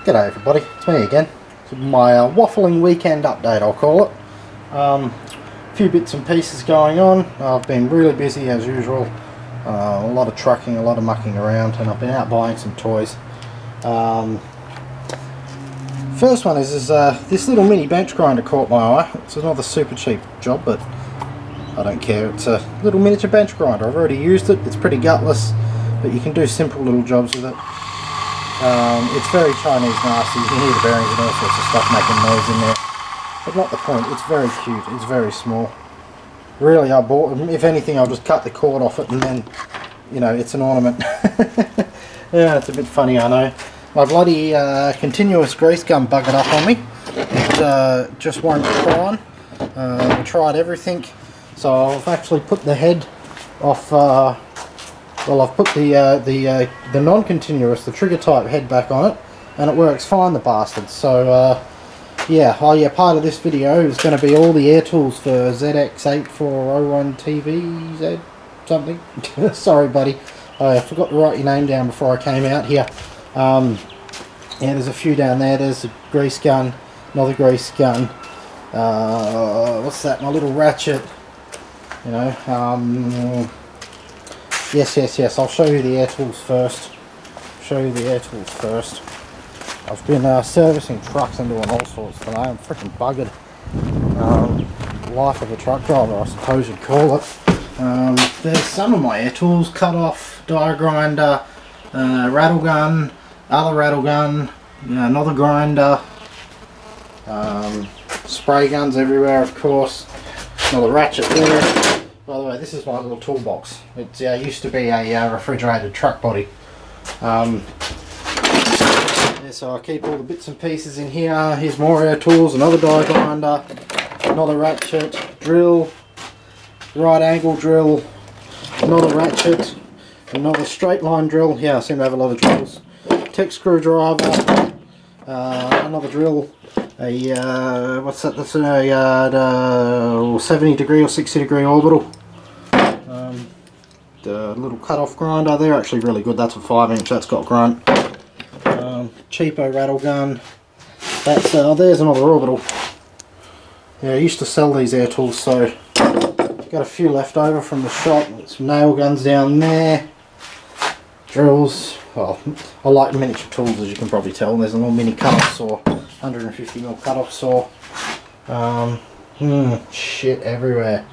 G'day everybody, it's me again. It's my waffling weekend update, I'll call it. A few bits and pieces going on. I've been really busy as usual. A lot of trucking, a lot of mucking around, and I've been out buying some toys. First one is this little mini bench grinder caught my eye. It's another super cheap job, but I don't care. It's a little miniature bench grinder. I've already used it. It's pretty gutless, but you can do simple little jobs with it. It's very Chinese nasty. You can hear the bearings and all sorts of stuff making noise in there, but not the point. It's very cute. It's very small. Really, I bought them. If anything, I'll just cut the cord off it and then, you know, it's an ornament. Yeah, it's a bit funny, I know. My bloody continuous grease gun buggered up on me. It just won't prime. I tried everything, so I've actually put the head off. Well, I've put the non-continuous, the trigger type head back on it, and it works fine, the bastard. So yeah, part of this video is going to be all the air tools for ZX8401 TVZ something. Sorry buddy, I forgot to write your name down before I came out here. Yeah, there's a few down there. There's a grease gun, another grease gun. What's that? My little ratchet. You know. Yes. I'll show you the air tools first. I've been servicing trucks and doing all sorts today. I'm freaking buggered. Life of a truck driver, I suppose you'd call it. There's some of my air tools: cut off, die grinder, rattle gun, other rattle gun, another grinder, spray guns everywhere, of course. Another ratchet there. By the way, this is my little toolbox. It used to be a refrigerated truck body. Yeah, so I keep all the bits and pieces in here. Here's more air tools, another die grinder, another ratchet, drill, right angle drill, another ratchet, another straight line drill. Yeah, I seem to have a lot of drills. Tech screwdriver, another drill, what's that? That's a 70 degree or 60 degree orbital. The little cut-off grinder, they're actually really good. That's a 5-inch. That's got grunt. Cheapo rattle gun. That's there's another orbital. Yeah, I used to sell these air tools, so got a few left over from the shop. Some nail guns down there. Drills. Well, I like miniature tools, as you can probably tell. There's a little mini cut-off saw, 150mm cut-off saw. Shit everywhere.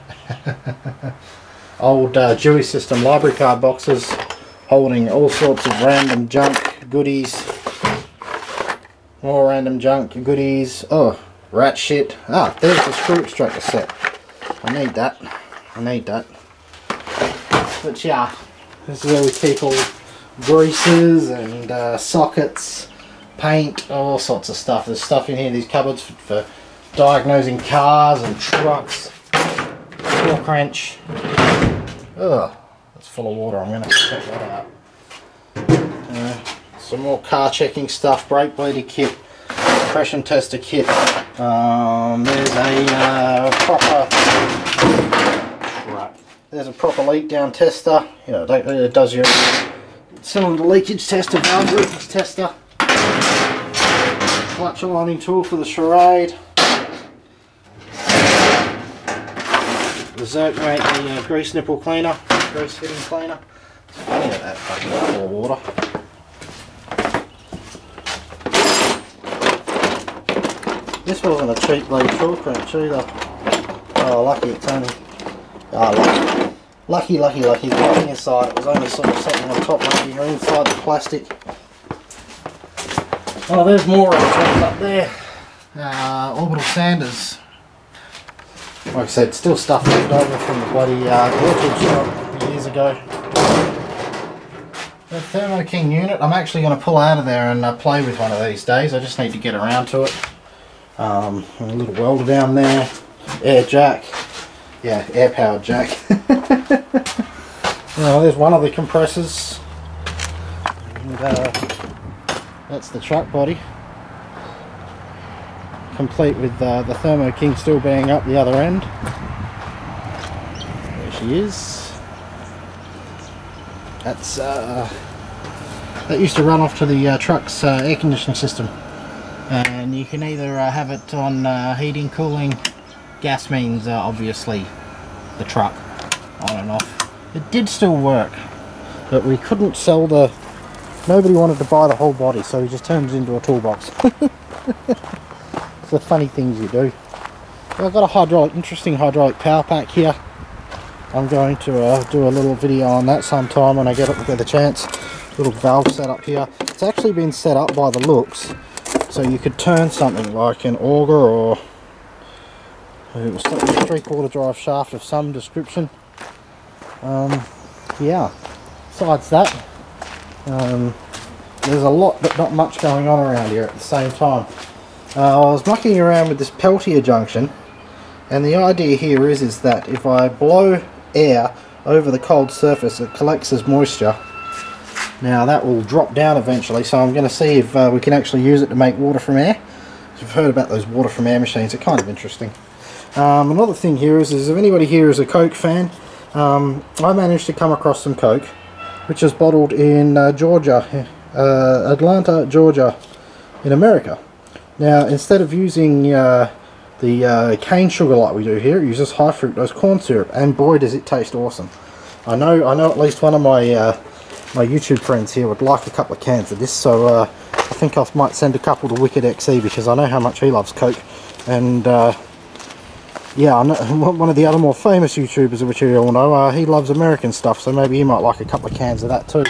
Old Dewey System library card boxes holding all sorts of random junk, goodies. More random junk, goodies. Oh, rat shit. Ah, there's the screw extractor set. I need that. But yeah, this is where we keep all greases and sockets, paint, all sorts of stuff. There's stuff in here, these cupboards for diagnosing cars and trucks. Torque wrench. Ugh, that's full of water. I'm going to check that out. Some more car checking stuff. Brake bleeder kit, compression tester kit. There's a proper. There's a proper leak down tester. It does your cylinder leakage tester, valve leakage tester. Clutch aligning tool for the charade. The Zerkmate, the grease nipple cleaner, grease fitting cleaner. It's funny that fucking full of water. This wasn't a cheap bloody torque wrench either. Oh, lucky it's only. Oh, lucky. Nothing inside. It was only sort of something on top, lucky, or inside the plastic. Oh, there's more up there. Orbital sanders. Like I said, still stuff left over from the bloody orchard shop years ago. The Thermo King unit, I'm actually going to pull out of there and play with one of these days. I just need to get around to it. A little welder down there. Air jack. Yeah, air powered jack. There's one of the compressors. And, that's the truck body. Complete with the Thermo King still being up the other end. There she is. That's that used to run off to the truck's air conditioning system, and you can either have it on heating, cooling. Gas means obviously the truck, on and off. It did still work, but we couldn't sell the, nobody wanted to buy the whole body, so we just turned it into a toolbox. It's the funny things you do. I've got a hydraulic, interesting hydraulic power pack here. I'm going to do a little video on that sometime when I get the chance. Little valve setup here. It's actually been set up by the looks, so you could turn something like an auger, or it was a 3/4 drive shaft of some description. Yeah, besides that, there's a lot but not much going on around here at the same time. I was mucking around with this Peltier junction, and the idea here is that if I blow air over the cold surface, it collects as moisture. Now that will drop down eventually, so I'm going to see if we can actually use it to make water from air. You've heard about those water from air machines, they're kind of interesting. Another thing here is if anybody here is a Coke fan, I managed to come across some Coke which is bottled in Georgia, Atlanta, Georgia, in America. Now instead of using the cane sugar like we do here, it uses high fructose corn syrup, and boy does it taste awesome. I know at least one of my my YouTube friends here would like a couple of cans of this, so I think I might send a couple to WickedXE, because I know how much he loves Coke. And yeah, I know one of the other more famous YouTubers, which you all know, he loves American stuff, so maybe he might like a couple of cans of that too.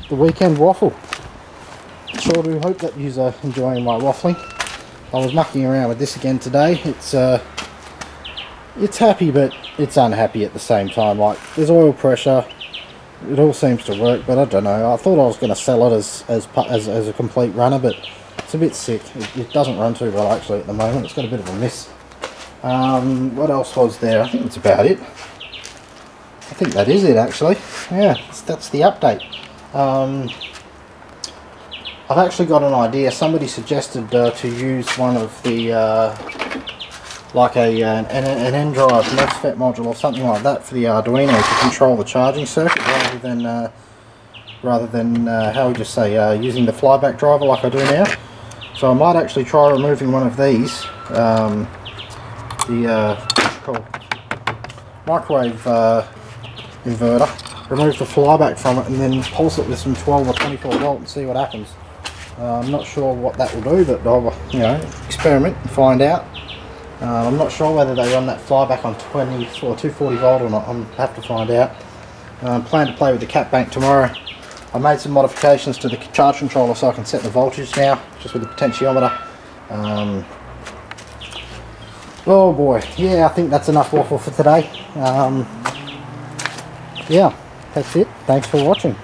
The weekend waffle. Sure do hope that you're enjoying my waffling. I was mucking around with this again today. It's happy, but it's unhappy at the same time. Like, there's oil pressure, it all seems to work, but I don't know. I thought I was going to sell it as a complete runner, but it's a bit sick. It doesn't run too well actually at the moment. It's got a bit of a miss. What else was there? I think that's about it. I think that is it actually. Yeah, that's the update. I've actually got an idea. Somebody suggested to use one of the like an N-drive MOSFET module or something like that for the Arduino to control the charging circuit, rather than how would you say, using the flyback driver like I do now. So I might actually try removing one of these, what's it called, microwave inverter, remove the flyback from it, and then pulse it with some 12 or 24 volt and see what happens. I'm not sure what that will do, but I'll, experiment and find out. I'm not sure whether they run that flyback on 20 or 240 volt or not. I'll have to find out. Plan to play with the cat bank tomorrow. I made some modifications to the charge controller so I can set the voltage now, just with the potentiometer. Oh boy, yeah, I think that's enough waffle for today. Yeah, that's it. Thanks for watching.